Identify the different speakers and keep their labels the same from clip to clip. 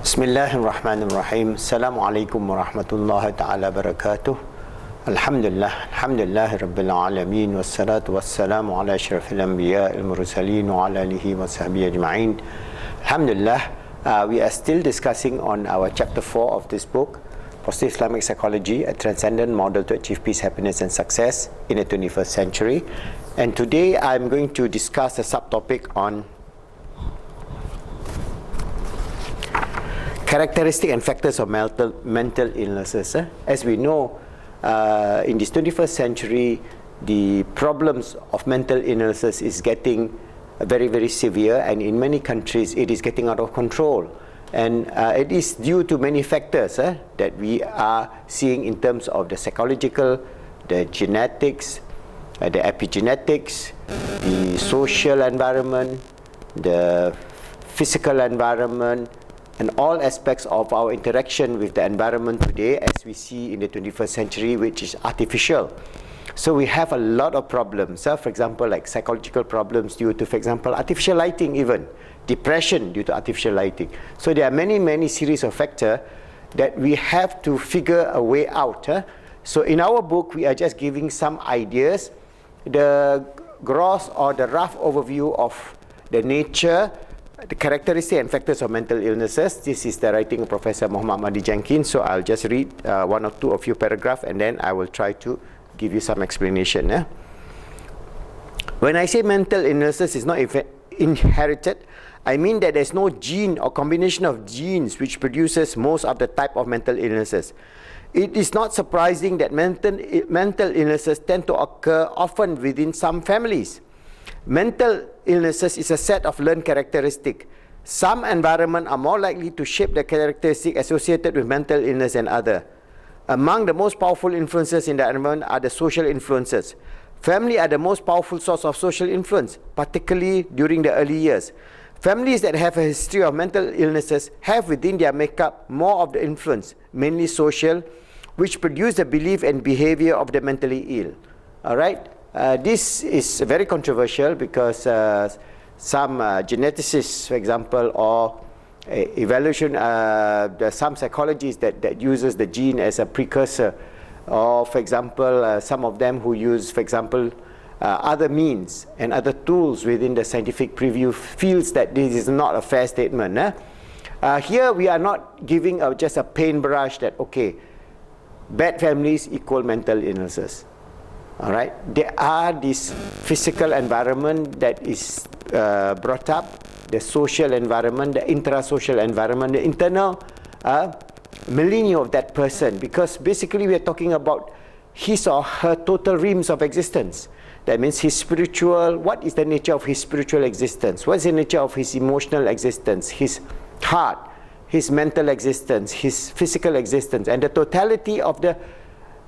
Speaker 1: Bismillahirrahmanirrahim. Assalamualaikum warahmatullahi ta'ala wabarakatuh. Alhamdulillah rabbil alamin, wassalatu wassalamu ala asyrafil anbiya'il mursalin wa ala alihi wa sahbihi ajma'in. Alhamdulillah, we are still discussing on our chapter 4 of this book, Positive Islamic Psychology, a transcendent model to achieve peace, happiness and success in the 21st century. And today I'm going to discuss a subtopic on characteristic and factors of mental illnesses. As we know, in this 21st century, the problems of mental illnesses is getting very, very severe, and in many countries it is getting out of control. And it is due to many factors that we are seeing in terms of the psychological, the genetics, the epigenetics, the social environment, the physical environment, and all aspects of our interaction with the environment today, as we see in the 21st century, which is artificial. So we have a lot of problems, for example, like psychological problems due to, for example, artificial lighting, even depression due to artificial lighting. So there are many series of factors that we have to figure a way out. So in our book, we are just giving some ideas, the gross or the rough overview of the nature, the characteristics and factors of mental illnesses. This is the writing of Professor Muhammad Mahdi Jenkins. So I'll just read one or two of few paragraphs, and then I will try to give you some explanation. When I say mental illnesses is not inherited, I mean that there's no gene or combination of genes which produces most of the type of mental illnesses. It is not surprising that mental illnesses tend to occur often within some families. Mental illnesses is a set of learned characteristics. Some environments are more likely to shape the characteristics associated with mental illness than others. Among the most powerful influences in the environment are the social influences. Family are the most powerful source of social influence, particularly during the early years. Families that have a history of mental illnesses have within their makeup more of the influence, mainly social, which produce the belief and behavior of the mentally ill. All right? This is very controversial because some geneticists, for example, or evaluation, there are some psychologists that uses the gene as a precursor, or for example, some of them who use, for example, other means and other tools within the scientific preview feels that this is not a fair statement. Here we are not giving just a paintbrush that, okay, bad families equal mental illnesses. All right, there are this physical environment that is brought up, the social environment, the intrasocial environment, the internal millennium of that person, because basically we are talking about his or her total realms of existence. That means his spiritual, what is the nature of his spiritual existence? What is the nature of his emotional existence, his heart, his mental existence, his physical existence, and the totality of the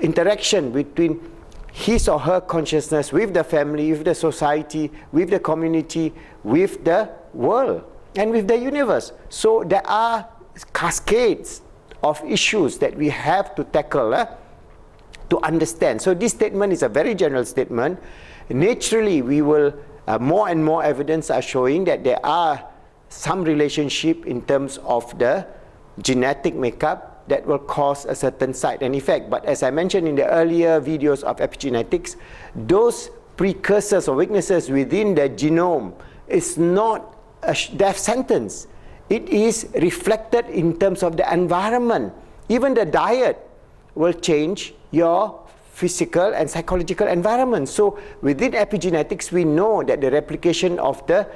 Speaker 1: interaction between his or her consciousness with the family, with the society, with the community, with the world, and with the universe. So there are cascades of issues that we have to tackle to understand. So this statement is a very general statement. Naturally, we will, more and more evidence are showing that there are some relationship in terms of the genetic makeup that will cause a certain side and effect. But as I mentioned in the earlier videos of epigenetics, those precursors or weaknesses within the genome is not a death sentence. It is reflected in terms of the environment. Even the diet will change your physical and psychological environment. So within epigenetics, we know that the replication of the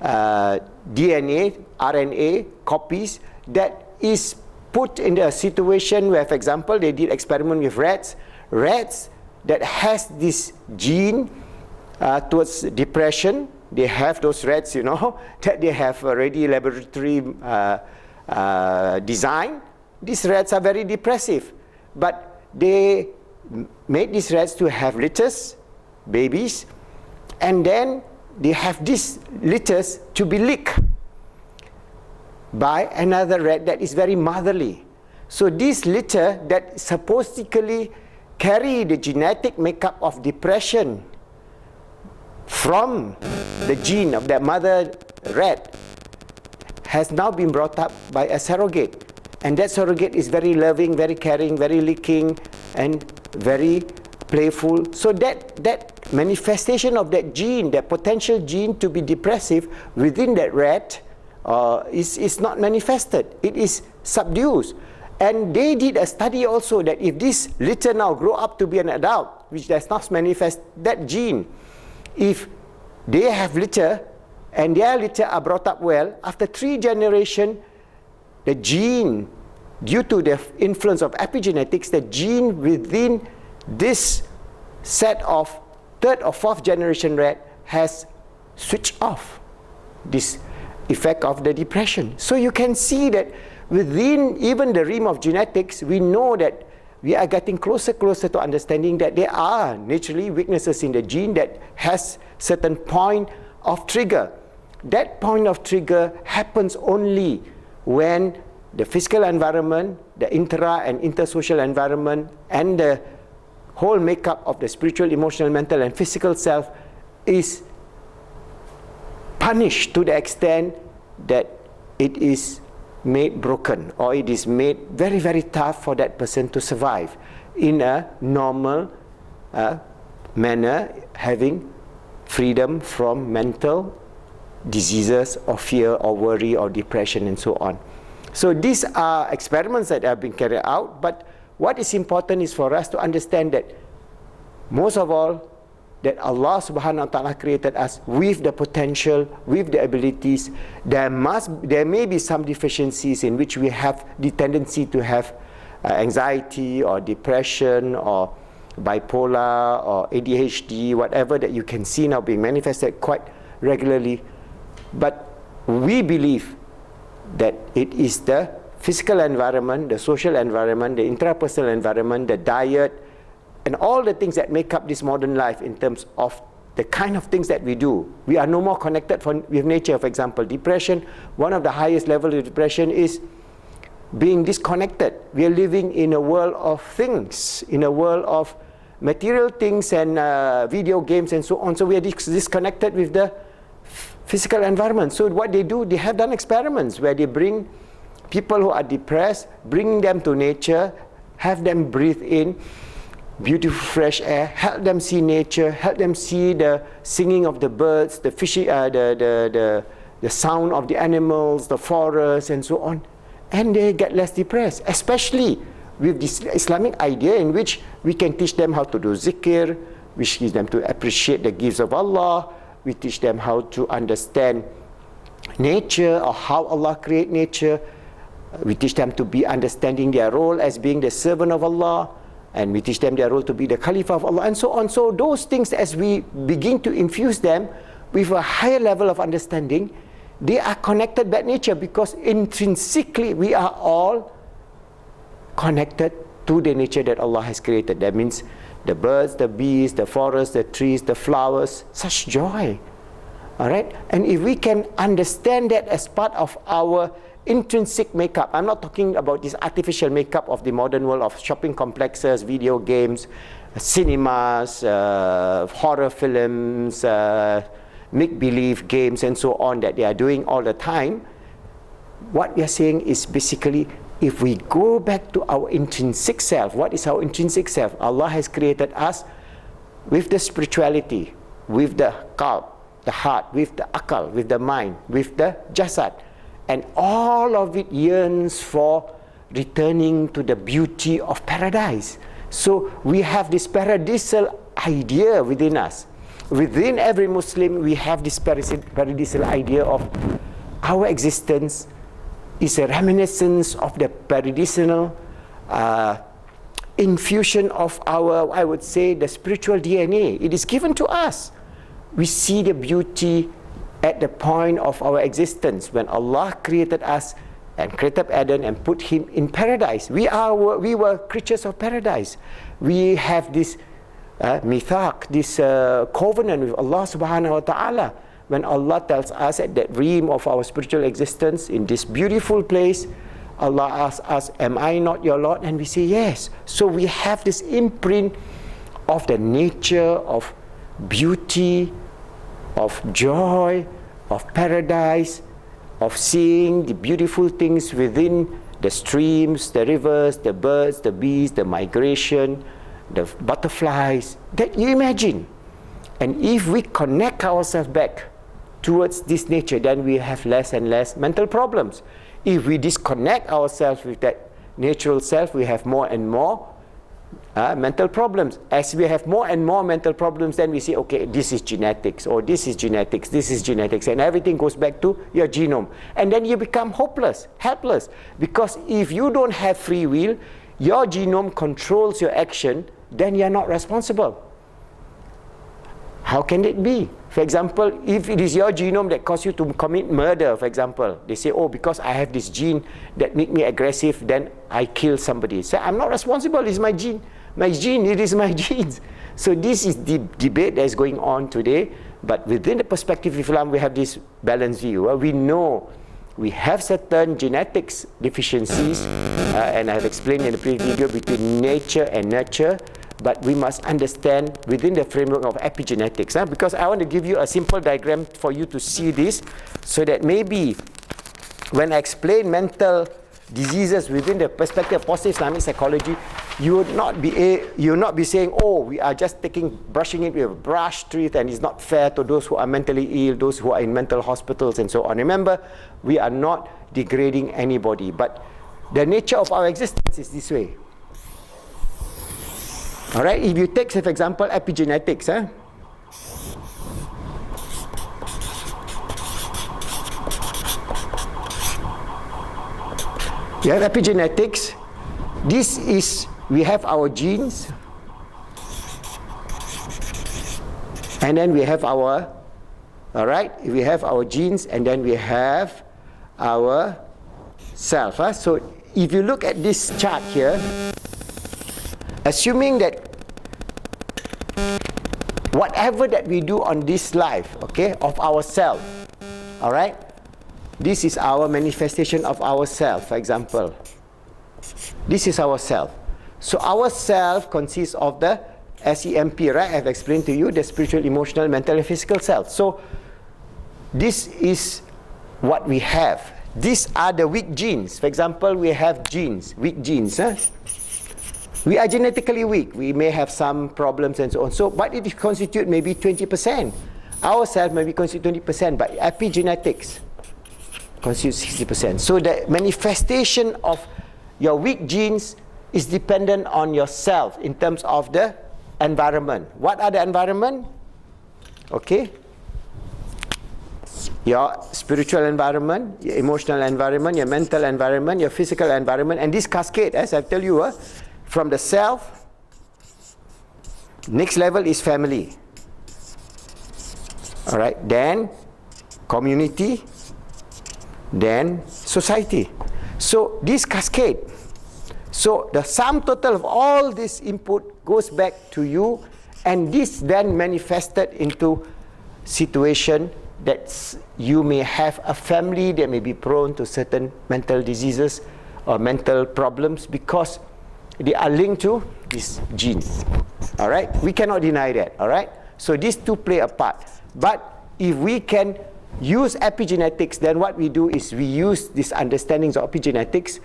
Speaker 1: DNA, RNA copies that is put in a situation where, for example, they did experiment with rats that has this gene towards depression. They have those rats, that they have already laboratory design. These rats are very depressive, but they made these rats to have litters, babies, and then they have these litters to be licked by another rat that is very motherly. So this litter that supposedly carry the genetic makeup of depression from the gene of that mother rat has now been brought up by a surrogate. And that surrogate is very loving, very caring, very licking, and very playful. So that manifestation of that gene, that potential gene to be depressive within that rat is not manifested. It is subdued. And they did a study also that if this litter now grow up to be an adult, which does not manifest that gene, if they have litter and their litter are brought up well, after 3 generations, the gene, due to the influence of epigenetics, the gene within this set of 3rd or 4th generation rat has switched off this effect of the depression. So you can see that within even the realm of genetics, we know that we are getting closer to understanding that there are naturally weaknesses in the gene that has certain point of trigger. That point of trigger happens only when the physical environment, the intra and intersocial environment, and the whole makeup of the spiritual, emotional, mental, and physical self is punished to the extent that it is made broken, or it is made very, very tough for that person to survive in a normal manner, having freedom from mental diseases or fear or worry or depression and so on. So these are experiments that have been carried out, but what is important is for us to understand that most of all, that Allah subhanahu wa ta'ala created us with the potential, with the abilities. There may be some deficiencies in which we have the tendency to have anxiety or depression or bipolar or ADHD, whatever that you can see now being manifested quite regularly. But we believe that it is the physical environment, the social environment, the intrapersonal environment, the diet, and all the things that make up this modern life in terms of the kind of things that we do. We are no more connected with nature. For example, depression, one of the highest levels of depression is being disconnected. We are living in a world of things, in a world of material things and video games and so on. So we are disconnected with the physical environment. So what they do, they have done experiments where they bring people who are depressed, bring them to nature, have them breathe in beautiful fresh air, help them see nature, help them see the singing of the birds, the fishy, the sound of the animals, the forest, and so on, and they get less depressed. Especially with this Islamic idea in which we can teach them how to do zikr, we teach them to appreciate the gifts of Allah, we teach them how to understand nature or how Allah create nature, we teach them to be understanding their role as being the servant of Allah, and we teach them their role to be the Caliph of Allah, and so on. So those things, as we begin to infuse them with a higher level of understanding, they are connected by nature, because intrinsically we are all connected to the nature that Allah has created. That means the birds, the bees, the forests, the trees, the flowers, such joy. All right? And if we can understand that as part of our intrinsic makeup, I'm not talking about this artificial makeup of the modern world of shopping complexes, video games, cinemas, horror films, make-believe games, and so on that they are doing all the time. What we are saying is basically, if we go back to our intrinsic self, what is our intrinsic self? Allah has created us with the spirituality, with the qalb, the heart, with the akal, with the mind, with the jasad. And all of it yearns for returning to the beauty of paradise. So we have this paradisal idea within us. Within every Muslim, we have this paradisal idea of our existence is a reminiscence of the paradisal infusion of our, I would say, the spiritual DNA. It is given to us. We see the beauty at the point of our existence when Allah created us and created Adam and put him in paradise. We were creatures of paradise. We have this mithaq, this covenant with Allah subhanahu wa ta'ala. When Allah tells us at that realm of our spiritual existence, in this beautiful place, Allah asks us, am I not your Lord? And we say yes. So we have this imprint of the nature of beauty, of joy, of paradise, of seeing the beautiful things within the streams, the rivers, the birds, the bees, the migration, the butterflies that you imagine. And if we connect ourselves back towards this nature, then we have less and less mental problems. If we disconnect ourselves with that natural self, we have more and more mental problems. As we have more and more mental problems, then we say, okay, this is genetics, or this is genetics, this is genetics, and everything goes back to your genome. And then you become hopeless, helpless, because if you don't have free will, your genome controls your action, then you're not responsible. How can it be? For example, if it is your genome that causes you to commit murder, for example, they say, oh, because I have this gene that make me aggressive, then I kill somebody. So I'm not responsible, it's my gene. My gene, it is my genes. So this is the debate that is going on today. But within the perspective of Islam, we have this balanced view. We know we have certain genetics deficiencies, and I have explained in the previous video, between nature and nurture. But we must understand within the framework of epigenetics, because I want to give you a simple diagram for you to see this, so that maybe when I explain mental diseases within the perspective of positive Islamic psychology, you would not be saying, oh, we are just brushing it with a brush teeth, and it's not fair to those who are mentally ill, those who are in mental hospitals, and so on. Remember, we are not degrading anybody, but the nature of our existence is this way. All right, if you take, say, for example, epigenetics, you have epigenetics. This is, we have our genes, and then we have our, all right, we have our genes, and then we have our self. So if you look at this chart here, assuming that whatever that we do on this life, okay, of ourself, all right, this is our manifestation of ourself, for example. This is our self. So our self consists of the SEMP, right? I've explained to you the spiritual, emotional, mental, and physical self. So this is what we have. These are the weak genes. For example, we have genes, weak genes. We are genetically weak. We may have some problems and so on. So, but it constitutes maybe 20%. Our self maybe constitute 20%, but epigenetics constitutes 60%. So the manifestation of your weak genes is dependent on yourself in terms of the environment. What are the environment? Okay. Your spiritual environment, your emotional environment, your mental environment, your physical environment, and this cascade, as I tell you, from the self, next level is family. All right, then community, then society. So this cascade. So the sum total of all this input goes back to you, and this then manifested into situation that you may have a family that may be prone to certain mental diseases or mental problems because they are linked to these genes. All right, we cannot deny that. All right, so these two play a part. But if we can use epigenetics, then what we do is we use these understandings of epigenetics.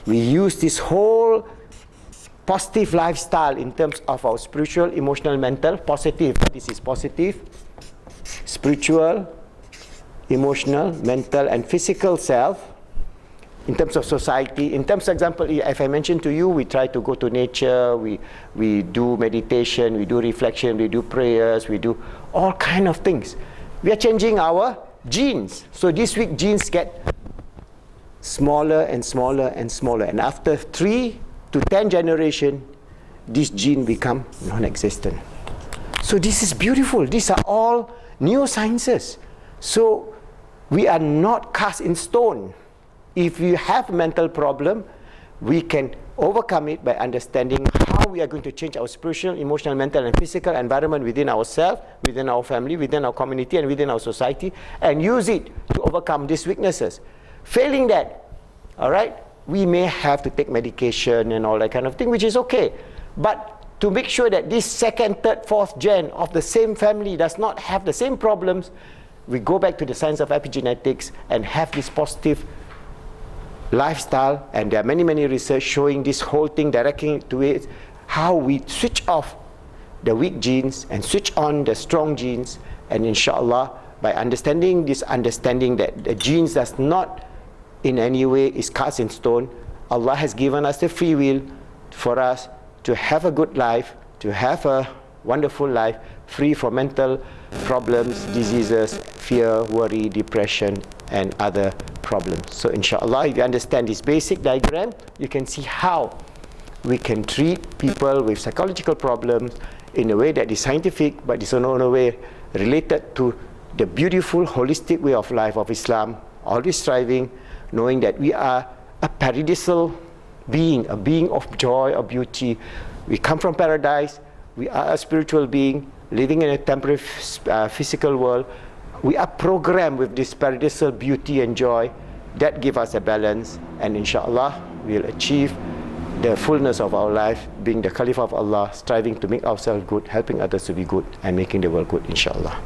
Speaker 1: We use this whole positive lifestyle in terms of our spiritual, emotional, mental, positive. This is positive, spiritual, emotional, mental, and physical self. In terms of society, in terms of example, if I mentioned to you, we try to go to nature, we do meditation, we do reflection, we do prayers, we do all kind of things. We are changing our genes. So these weak genes get smaller and smaller and smaller. And after 3 to 10 generations, this gene become non-existent. So this is beautiful. These are all neurosciences. So we are not cast in stone. If we have a mental problem, we can overcome it by understanding how we are going to change our spiritual, emotional, mental, and physical environment within ourselves, within our family, within our community, and within our society, and use it to overcome these weaknesses. Failing that, all right, we may have to take medication and all that kind of thing, which is okay. But to make sure that this second, third, fourth gen of the same family does not have the same problems, we go back to the science of epigenetics and have this positive lifestyle, and there are many research showing this whole thing, directing to it, how we switch off the weak genes and switch on the strong genes. And inshallah, by understanding that the genes does not in any way is cast in stone, Allah has given us the free will for us to have a good life, to have a wonderful life, free from mental problems, diseases, fear, worry, depression, and other problems. So inshallah, if you understand this basic diagram, you can see how we can treat people with psychological problems in a way that is scientific, but is in a way related to the beautiful holistic way of life of Islam, always striving, knowing that we are a paradisal being, a being of joy, of beauty. We come from paradise. We are a spiritual being living in a temporary physical world. We are programmed with this paradisal beauty and joy that give us a balance, and inshallah we'll achieve the fullness of our life, being the Caliph of Allah, striving to make ourselves good, helping others to be good, and making the world good, inshallah.